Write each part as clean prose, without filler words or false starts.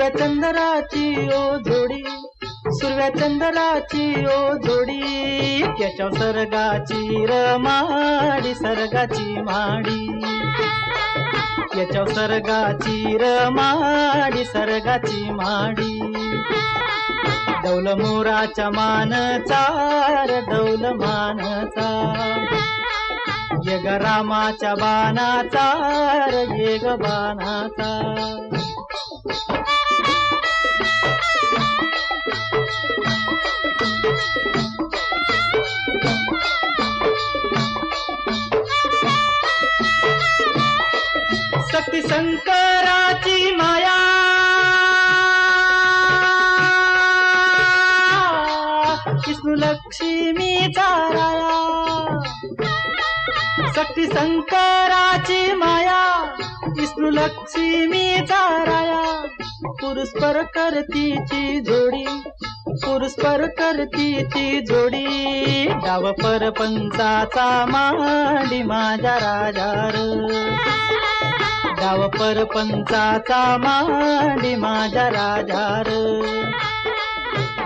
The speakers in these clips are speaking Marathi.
सुरव्या चंद्राची ओ जोडी, सुरव्या चंद्राची ओ जोडी, त्याच्या सर्गाची रमाडी सर्गाची माडी, त्याच्या सर्गाची रमाडी सर्गाची माडी. डौल मोराच्या मानचा रे डौल मानचा, येग रामाच्या बाणाचा रे येग बाणाचा. शक्ती शंकराची माया, विष्णू लक्ष्मीचा राया. शक्ती शंकराची माया, विष्णू लक्ष्मीचा राया. पुरुषपर करतीची जोडी, पुरुषपर करतीची जोडी, डाव परपंचाचा मांडी माझ्या राजार, डाव परपंचाचा मांडी माझ्या राजार.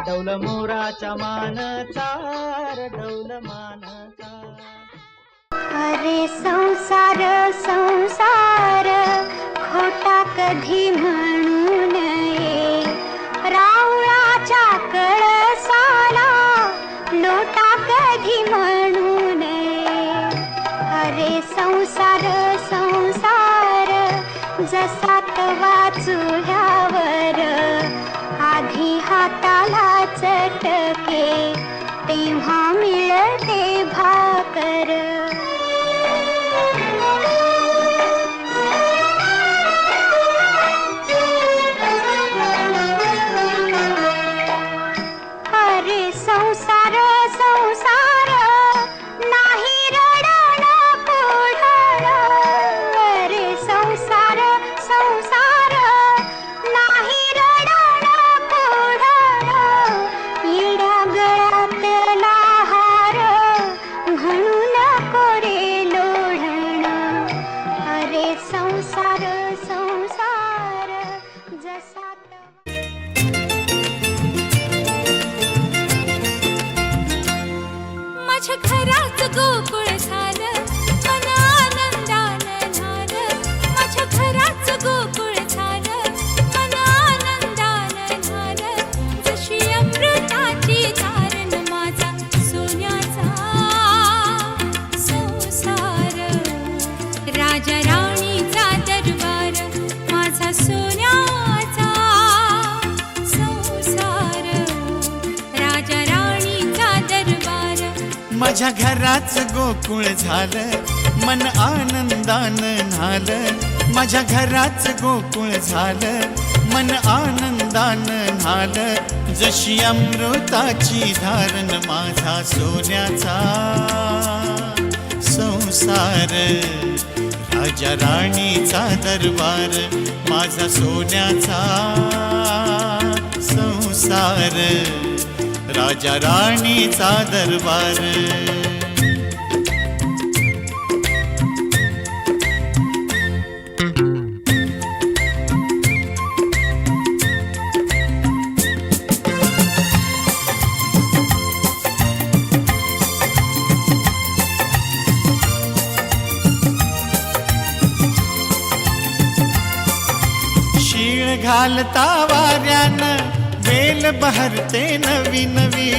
डौल मोराच्या मानचा डौल मानचा. अरे संसार संसार खोटा कधी म्हणू नये, रावळाच्या कळसाला लोटा कधी म्हणू नये. अरे संसार संसार जसा तवा चुल्यावर आधी हाताला चटके तेव्हा मिळते भाकर. अरे संसार संसार नाही रडण पुढण, अरे संसार संसार नाही रडण पुढण. येड्या गळ्यातला हार घालू नको रे लोढण. अरे संसार संसार जसा माझ्या घरात गोकुळ झालं, मन आनंदानं झालं. माझ्या घरात गोकुळ झालं, मन आनंदानं झालं. जशी अमृताची धारण माझा सोन्याचा संसार, राजा राणीचा दरबार माझा सोन्याचा संसार, राजा राणीचा दरबार. माझ्या घराच गोकुळ झालं, मन आनंदानं न्हालं. माझ्या घराच गोकुळ झालं, मन आनंदानं न्हालं. जशी अमृताची धारण माझा सोन्याचा संसार, राजा राणीचा दरबार माझा सोन्याचा संसार, राजा राणीचा दरबार. शीळ घालता वाऱ्यानं वेल बहरते नवी नवी.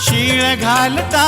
शीळ घालता